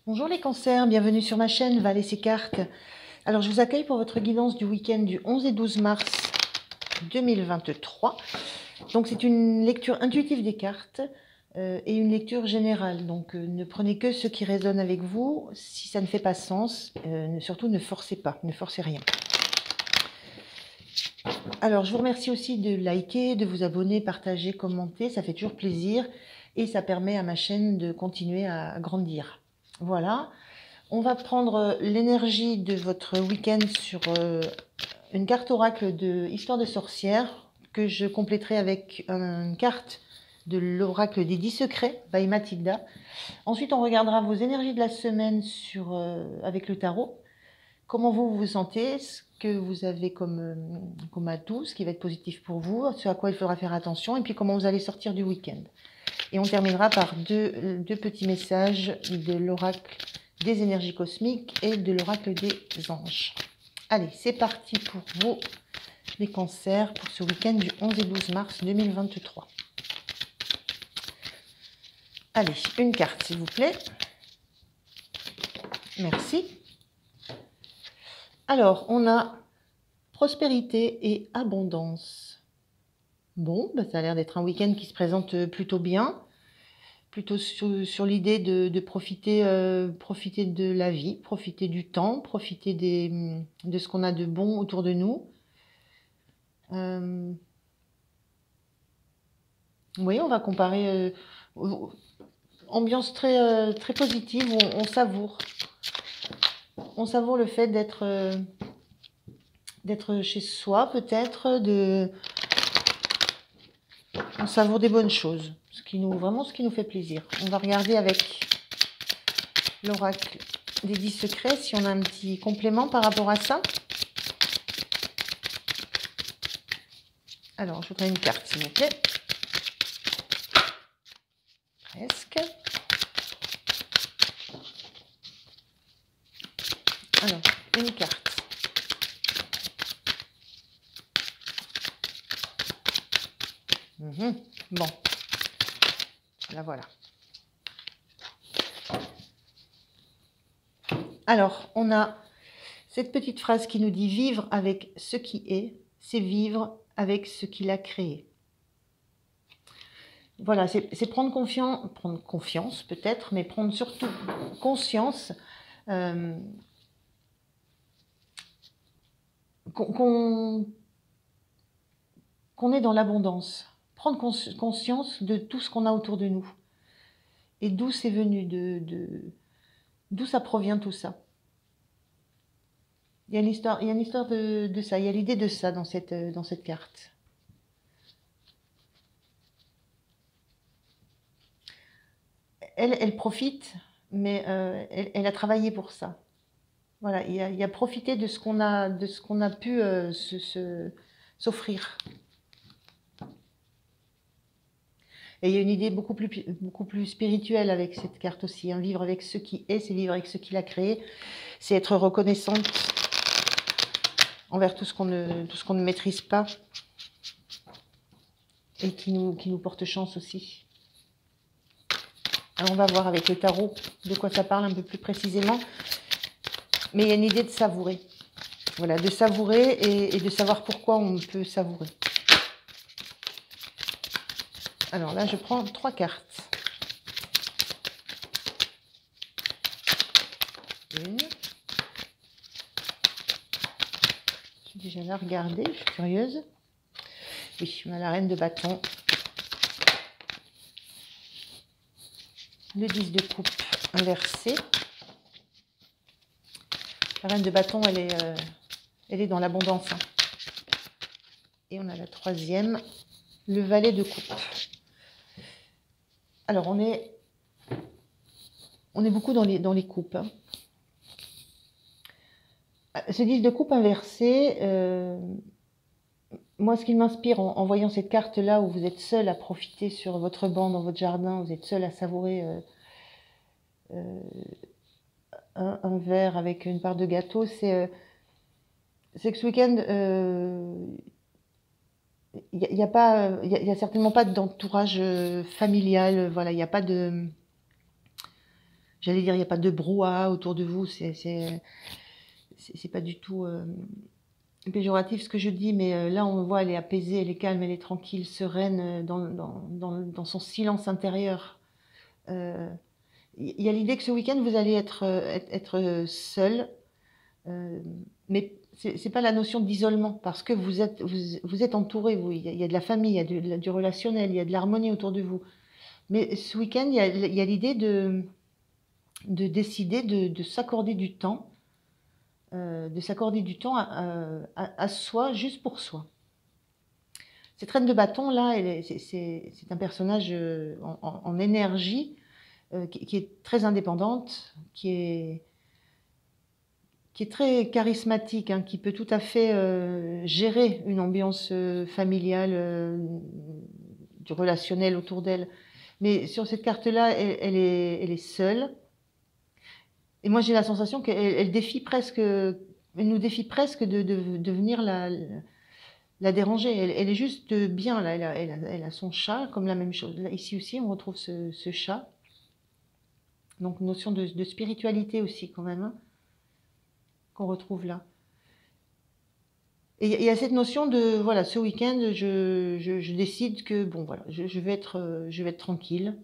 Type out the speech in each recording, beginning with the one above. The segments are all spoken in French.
Bonjour les cancers, bienvenue sur ma chaîne Va laisser cartes. Alors je vous accueille pour votre guidance du week-end du 11 et 12 mars 2023. Donc c'est une lecture intuitive des cartes et une lecture générale. Donc ne prenez que ce qui résonne avec vous. Si ça ne fait pas sens, surtout ne forcez pas, ne forcez rien. Alors je vous remercie aussi de liker, de vous abonner, partager, commenter. Ça fait toujours plaisir et ça permet à ma chaîne de continuer à grandir. Voilà. On va prendre l'énergie de votre week-end sur une carte oracle de Histoire de sorcière que je compléterai avec une carte de l'oracle des 10 secrets by Mathilda. Ensuite, on regardera vos énergies de la semaine avec le tarot. Comment vous vous sentez, ce que vous avez comme atout, ce qui va être positif pour vous, ce à quoi il faudra faire attention, et puis comment vous allez sortir du week-end. Et on terminera par deux petits messages de l'oracle des énergies cosmiques et de l'oracle des anges. Allez, c'est parti pour vous, les cancers, pour ce week-end du 11 et 12 mars 2023. Allez, une carte, s'il vous plaît. Merci. Alors, on a prospérité et abondance. Bon, bah, ça a l'air d'être un week-end qui se présente plutôt bien. Plutôt sur l'idée de profiter, profiter de la vie, profiter du temps, profiter de ce qu'on a de bon autour de nous. Oui, on va comparer ambiance très positive où on savoure. On savoure le fait d'être chez soi, peut-être, on savoure des bonnes choses, vraiment ce qui nous fait plaisir. On va regarder avec l'oracle des 10 secrets si on a un petit complément par rapport à ça. Alors, je voudrais une carte, s'il vous plaît. Presque. Alors, une carte. Bon. La voilà. Alors, on a cette petite phrase qui nous dit « Vivre avec ce qui est, c'est vivre avec ce qu'il a créé ». Voilà, c'est prendre confiance peut-être, mais prendre surtout conscience qu'on est dans l'abondance. Prendre conscience de tout ce qu'on a autour de nous. Et d'où c'est venu, d'où ça provient tout ça. Il y a une histoire de ça, il y a l'idée de ça dans cette carte. Elle profite, mais elle a travaillé pour ça. Voilà, il y a profité de ce qu'on a pu s'offrir. Et il y a une idée beaucoup plus spirituelle avec cette carte aussi. Hein. Vivre avec ce qui est, c'est vivre avec ce qu'il a créé. C'est être reconnaissante envers tout ce qu'on ne maîtrise pas et qui nous porte chance aussi. Alors on va voir avec le tarot de quoi ça parle un peu plus précisément. Mais il y a une idée de savourer. Voilà, de savourer et de savoir pourquoi on peut savourer. Alors là, je prends 3 cartes. Une. Je suis déjà là, regardez, je suis curieuse. Oui, on a la reine de bâton. Le 10 de coupe inversé. La reine de bâton, elle est dans l'abondance. Hein. Et on a la 3e, le valet de coupe. Alors, on est beaucoup dans les coupes. Hein. Ce 10 de coupe inversé, moi, ce qui m'inspire en voyant cette carte-là, où vous êtes seul à profiter sur votre banc dans votre jardin, vous êtes seul à savourer un verre avec une part de gâteau, c'est que ce week-end, il y a certainement pas d'entourage familial, voilà, il n'y a pas de... j'allais dire, il n'y a pas de brouhaha autour de vous, c'est pas du tout péjoratif ce que je dis, mais là on voit, elle est apaisée, elle est calme, elle est tranquille, sereine, dans son silence intérieur. Il y a l'idée que ce week-end vous allez être seul, mais c'est pas la notion d'isolement, parce que vous êtes entouré, il y a de la famille, il y a du relationnel, il y a de l'harmonie autour de vous. Mais ce week-end, il y a l'idée de décider de s'accorder du temps, à soi, juste pour soi. Cette reine de bâton, là, c'est un personnage en énergie, qui est très indépendante, qui est très charismatique, hein, qui peut tout à fait gérer une ambiance familiale, du relationnel autour d'elle. Mais sur cette carte-là, elle est seule. Et moi, j'ai la sensation qu'elle nous défie presque de venir la déranger. Elle est juste bien, là. Elle a son chat, comme la même chose. Là, ici aussi, on retrouve ce chat. Donc, notion de spiritualité aussi, quand même, hein, qu'on retrouve là. Et il y a cette notion de, voilà, ce week-end, je décide que, bon, voilà, je vais être tranquille.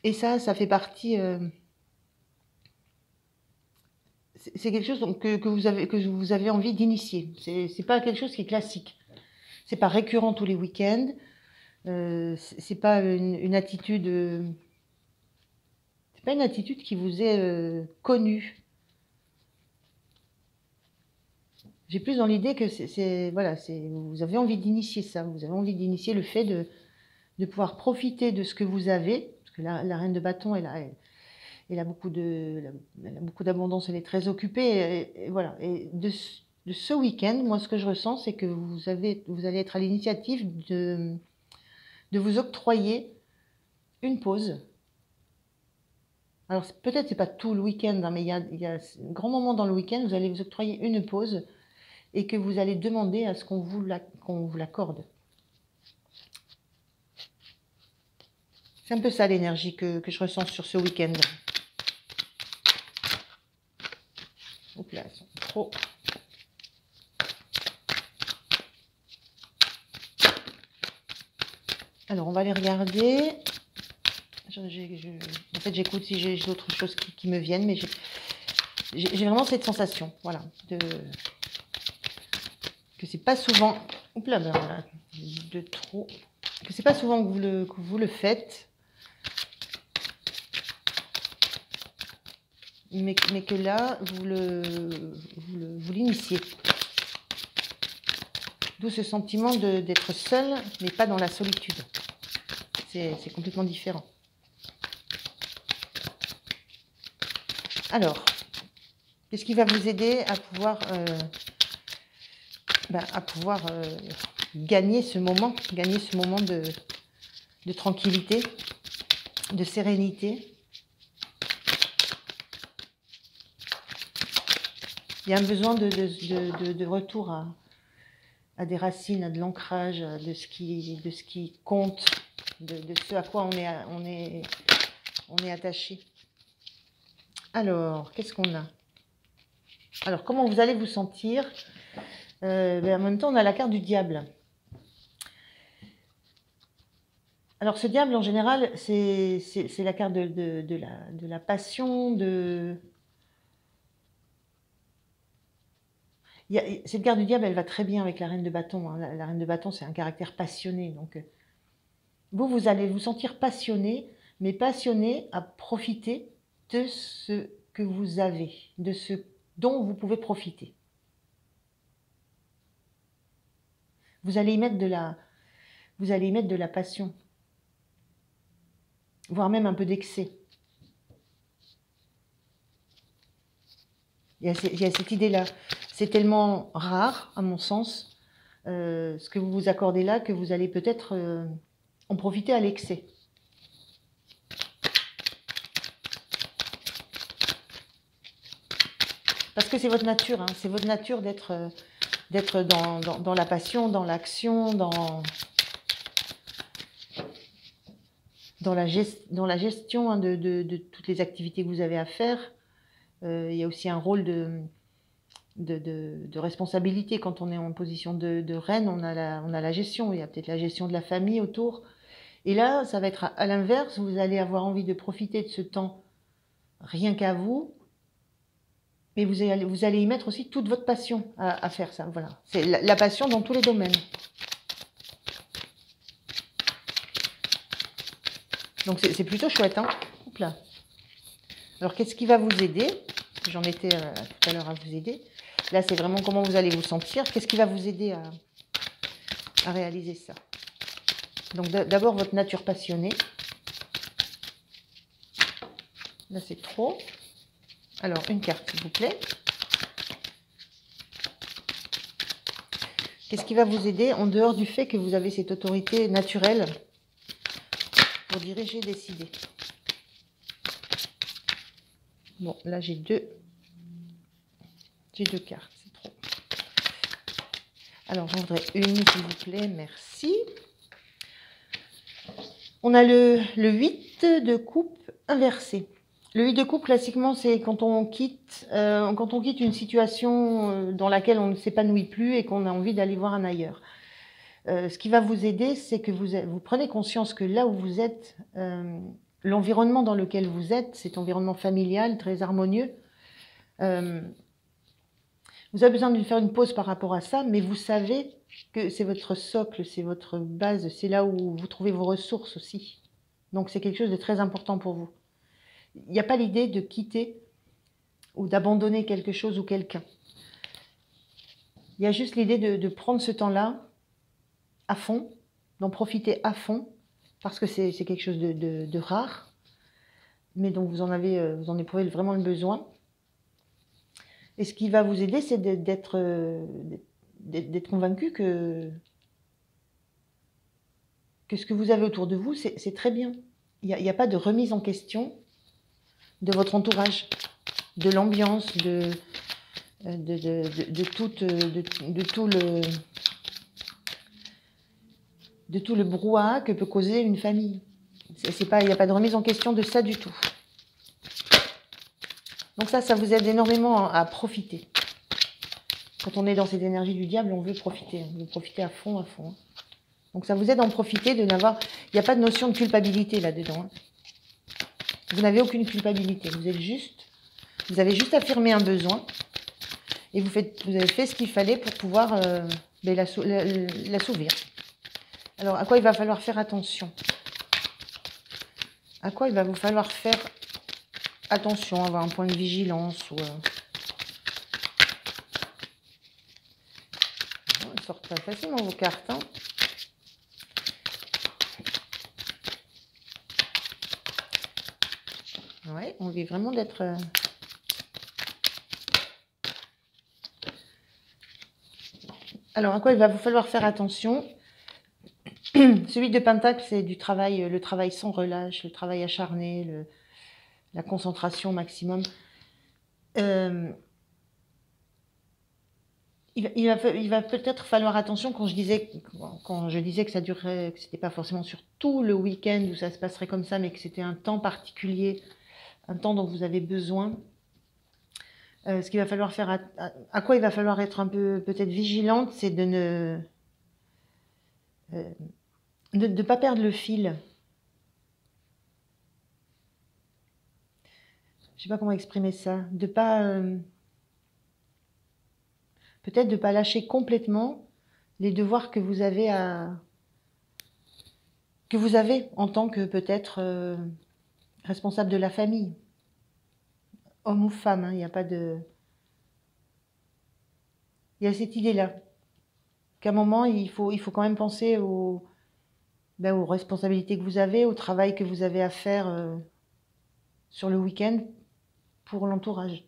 Et ça fait partie... c'est quelque chose donc, que vous avez envie d'initier. C'est pas quelque chose qui est classique. C'est pas récurrent tous les week-ends. C'est pas une attitude... c'est pas une attitude qui vous est connue. J'ai plus dans l'idée que voilà, vous avez envie d'initier ça. Vous avez envie d'initier le fait de pouvoir profiter de ce que vous avez. Parce que la reine de bâton, elle a beaucoup d'abondance, elle est très occupée. Et voilà. Et de ce week-end, moi, ce que je ressens, c'est que vous allez être à l'initiative de vous octroyer une pause. Alors, peut-être c'est pas tout le week-end, hein, mais il y a un grand moment dans le week-end, vous allez vous octroyer une pause et que vous allez demander à ce qu'on vous l'accorde. C'est un peu ça l'énergie que je ressens sur ce week-end. Hop là, elles sont trop... Alors, on va les regarder. En fait, j'écoute si j'ai d'autres choses qui me viennent, mais j'ai vraiment cette sensation, voilà, que c'est pas souvent... Oups là, ben voilà, de trop... Que c'est pas souvent que vous le faites, mais que là, vous l'initiez. D'où ce sentiment d'être seul, mais pas dans la solitude. C'est complètement différent. Alors, qu'est-ce qui va vous aider à pouvoir, gagner ce moment de tranquillité, de sérénité? Il y a un besoin de retour à des racines, à de l'ancrage, de ce qui compte, de ce à quoi on est attaché. Alors, qu'est-ce qu'on a? Alors, comment vous allez vous sentir? En même temps, on a la carte du diable. Alors, ce diable, en général, c'est la carte de la passion, cette carte du diable, elle va très bien avec la reine de bâton, hein. La reine de bâton, c'est un caractère passionné. Donc, vous allez vous sentir passionné, mais passionné à profiter de ce que vous avez, de ce dont vous pouvez profiter. Vous allez y mettre de la passion, voire même un peu d'excès. Il y a cette idée-là. C'est tellement rare, à mon sens, ce que vous vous accordez là, que vous allez peut-être en profiter à l'excès. Parce que c'est votre nature, hein, c'est votre nature d'être dans la passion, dans l'action, dans la gestion hein, de toutes les activités que vous avez à faire. Il y a aussi un rôle de responsabilité. Quand on est en position de reine, on a la gestion. Il y a peut-être la gestion de la famille autour. Et là, ça va être à l'inverse. Vous allez avoir envie de profiter de ce temps rien qu'à vous. Mais vous allez y mettre aussi toute votre passion à faire ça. Voilà. C'est la passion dans tous les domaines. Donc c'est plutôt chouette. Hein. Hop là. Alors qu'est-ce qui va vous aider? J'en étais tout à l'heure à vous aider. Là, c'est vraiment comment vous allez vous sentir. Qu'est-ce qui va vous aider à réaliser ça? Donc d'abord, votre nature passionnée. Là, c'est trop. Alors, une carte, s'il vous plaît. Qu'est-ce qui va vous aider en dehors du fait que vous avez cette autorité naturelle pour diriger, décider? Bon, là, j'ai deux cartes, c'est trop. Alors, j'en voudrais une, s'il vous plaît, merci. On a le 8 de coupe inversé. Le 8 de coupe, classiquement, c'est quand on quitte une situation dans laquelle on ne s'épanouit plus et qu'on a envie d'aller voir un ailleurs. Ce qui va vous aider, c'est que vous prenez conscience que là où vous êtes, l'environnement dans lequel vous êtes, cet environnement familial, très harmonieux, vous avez besoin de faire une pause par rapport à ça, mais vous savez que c'est votre socle, c'est votre base, c'est là où vous trouvez vos ressources aussi. Donc c'est quelque chose de très important pour vous. Il n'y a pas l'idée de quitter ou d'abandonner quelque chose ou quelqu'un. Il y a juste l'idée de prendre ce temps-là à fond, d'en profiter à fond, parce que c'est quelque chose de rare, mais dont vous en éprouvez vraiment le besoin. Et ce qui va vous aider, c'est d'être convaincu que ce que vous avez autour de vous, c'est très bien. Il n'y a pas de remise en question de votre entourage, de l'ambiance, de tout le brouhaha que peut causer une famille. Il n'y a pas de remise en question de ça du tout. Donc ça vous aide énormément à profiter. Quand on est dans cette énergie du diable, on veut profiter à fond, à fond. Donc ça vous aide à en profiter, il n'y a pas de notion de culpabilité là-dedans. Vous n'avez aucune culpabilité, vous avez juste affirmé un besoin et vous avez fait ce qu'il fallait pour pouvoir l'assouvir. Alors, à quoi il va falloir faire attention? À quoi il va vous falloir faire attention, avoir un point de vigilance ou... Elles sortent pas facilement vos cartes, hein. Ouais, on vit vraiment d'être... Alors, à quoi il va vous falloir faire attention? Celui de Pentacle, c'est du travail, le travail sans relâche, le travail acharné, la concentration maximum. Il va peut-être falloir attention quand je disais que ça durerait, que c'était pas forcément sur tout le week-end où ça se passerait comme ça, mais que c'était un temps particulier, un temps dont vous avez besoin. Ce qu'il va falloir faire, à quoi il va falloir être un peu peut-être vigilante, c'est de ne pas perdre le fil. Je sais pas comment exprimer ça. Peut-être de pas lâcher complètement les devoirs que vous avez en tant que peut-être responsable de la famille, homme ou femme. Hein, il n'y a pas de... Il y a cette idée-là qu'à un moment il faut quand même penser aux responsabilités que vous avez, au travail que vous avez à faire sur le week-end pour l'entourage.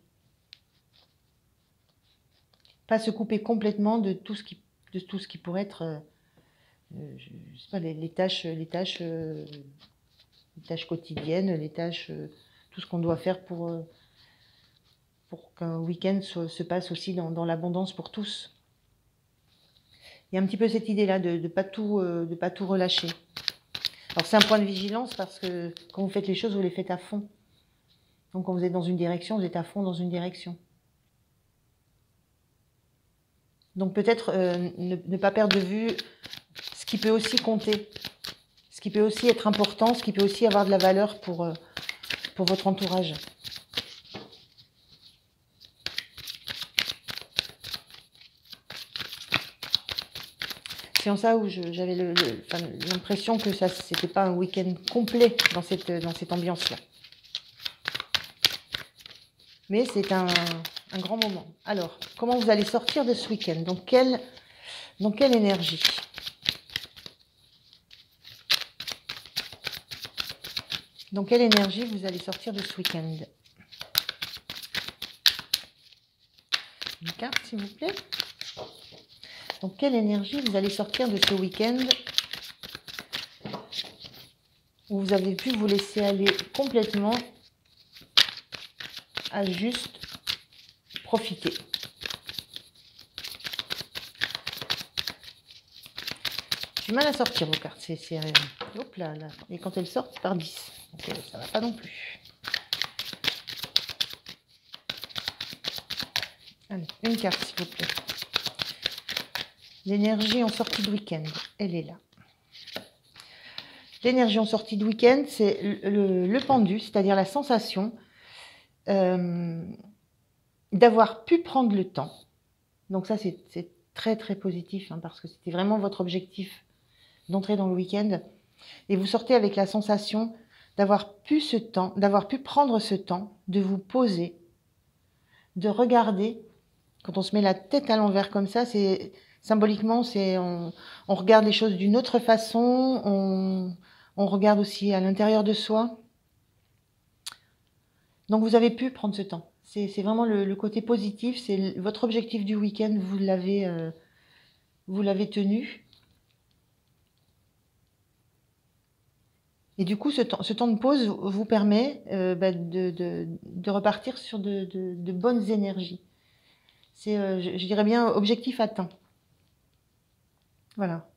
Pas se couper complètement de tout ce qui pourrait être, je sais pas, les tâches quotidiennes, tout ce qu'on doit faire pour qu'un week-end se passe aussi dans l'abondance pour tous. Il y a un petit peu cette idée-là de pas tout relâcher. Alors c'est un point de vigilance parce que quand vous faites les choses, vous les faites à fond. Donc quand vous êtes dans une direction, vous êtes à fond dans une direction. Donc peut-être ne pas perdre de vue ce qui peut aussi compter, ce qui peut aussi être important, ce qui peut aussi avoir de la valeur pour votre entourage. C'est en ça où j'avais l'impression que ça c'était pas un week-end complet dans cette ambiance-là. Mais c'est un grand moment. Alors, comment vous allez sortir de ce week-end? Dans quelle énergie? Dans quelle énergie vous allez sortir de ce week-end? Une carte, s'il vous plaît. Dans quelle énergie vous allez sortir de ce week-end où vous avez pu vous laisser aller complètement à juste profiter. J'ai du mal à sortir vos cartes. Hop là. Et quand elles sortent, par 10. Donc, ça va pas non plus. Allez, une carte, s'il vous plaît. L'énergie en sortie de week-end, elle est là. L'énergie en sortie de week-end, c'est le pendu, c'est-à-dire la sensation d'avoir pu prendre le temps. Donc ça, c'est très très positif, hein, parce que c'était vraiment votre objectif d'entrer dans le week-end. Et vous sortez avec la sensation d'avoir pu prendre ce temps, de vous poser, de regarder. Quand on se met la tête à l'envers comme ça, c'est symboliquement, on regarde les choses d'une autre façon, on regarde aussi à l'intérieur de soi. Donc vous avez pu prendre ce temps. C'est vraiment le côté positif, c'est votre objectif du week-end, vous l'avez tenu. Et du coup, ce temps de pause vous permet de repartir sur de bonnes énergies. C'est, je dirais bien, objectif atteint. Voilà.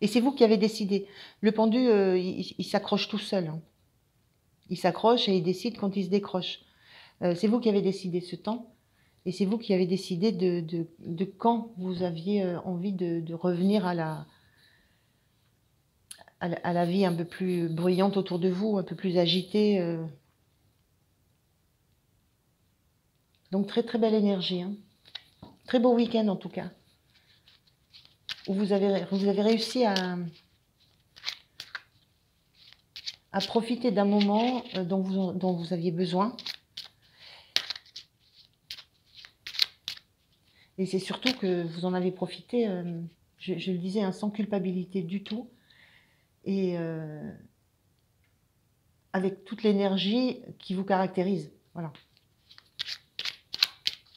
Et c'est vous qui avez décidé. Le pendu, il s'accroche tout seul, hein. Il s'accroche et il décide quand il se décroche. C'est vous qui avez décidé ce temps. Et c'est vous qui avez décidé de quand vous aviez envie de revenir à la vie un peu plus bruyante autour de vous, un peu plus agitée. Donc très très belle énergie, hein. Très beau week-end en tout cas. Où vous avez réussi à profiter d'un moment dont vous aviez besoin. Et c'est surtout que vous en avez profité, je le disais, hein, sans culpabilité du tout. Et avec toute l'énergie qui vous caractérise. Voilà.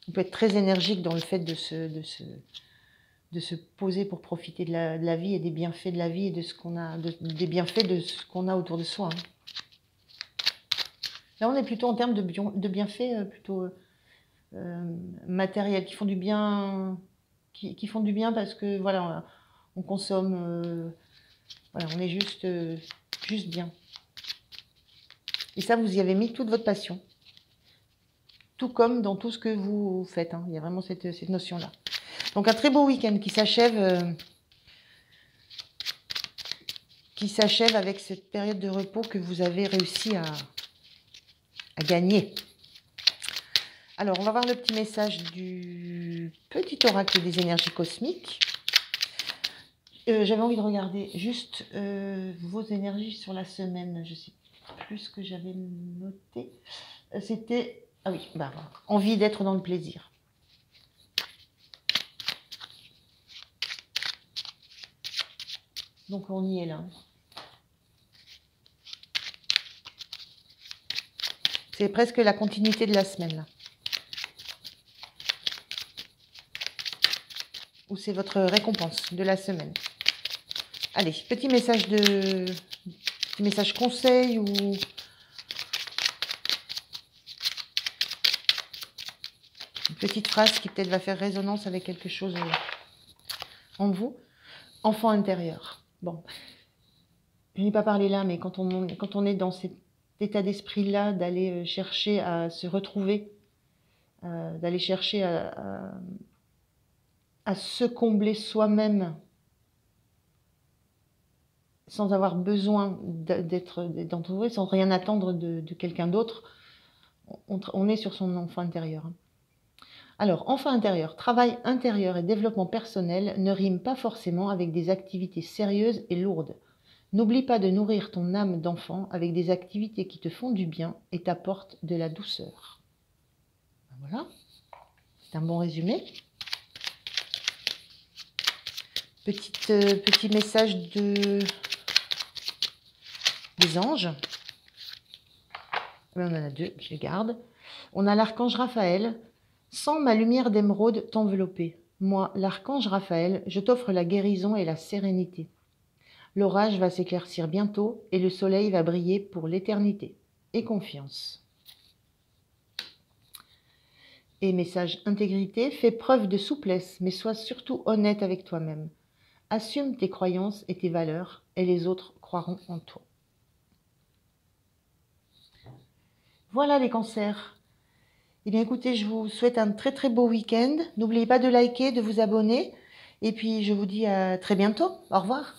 On peut être très énergique dans le fait de se poser pour profiter de la vie et des bienfaits de la vie et de ce qu'on a, des bienfaits de ce qu'on a autour de soi, hein. Là, on est plutôt en termes de bienfaits plutôt matériels, qui font du bien, qui font du bien parce que voilà, on consomme, voilà, on est juste bien. Et ça, vous y avez mis toute votre passion. Tout comme dans tout ce que vous faites, hein. Il y a vraiment cette notion-là. Donc un très beau week-end qui s'achève avec cette période de repos que vous avez réussi à gagner. Alors, on va voir le petit message du petit oracle des énergies cosmiques. J'avais envie de regarder juste vos énergies sur la semaine. Je ne sais plus ce que j'avais noté. C'était... Ah oui, bah, envie d'être dans le plaisir. Donc, on y est là. C'est presque la continuité de la semaine, là. Ou c'est votre récompense de la semaine. Allez, petit message conseil ou une petite phrase qui peut-être va faire résonance avec quelque chose en vous. Enfant intérieur. Bon, je n'ai pas parlé là, mais quand on est dans cet état d'esprit-là, d'aller chercher à se retrouver, d'aller chercher à se combler soi-même sans avoir besoin d'être entouré, sans rien attendre de quelqu'un d'autre, on est sur son enfant intérieur. Alors, enfant intérieur, travail intérieur et développement personnel ne riment pas forcément avec des activités sérieuses et lourdes. N'oublie pas de nourrir ton âme d'enfant avec des activités qui te font du bien et t'apportent de la douceur. Voilà, c'est un bon résumé. Petit message des anges. On en a deux, je les garde. On a l'archange Raphaël. Sens ma lumière d'émeraude t'envelopper. Moi, l'archange Raphaël, je t'offre la guérison et la sérénité. L'orage va s'éclaircir bientôt et le soleil va briller pour l'éternité. Et confiance. Et message intégrité, fais preuve de souplesse, mais sois surtout honnête avec toi-même. Assume tes croyances et tes valeurs, et les autres croiront en toi. Voilà les cancers. Eh bien écoutez, je vous souhaite un très très beau week-end. N'oubliez pas de liker, de vous abonner. Et puis je vous dis à très bientôt. Au revoir.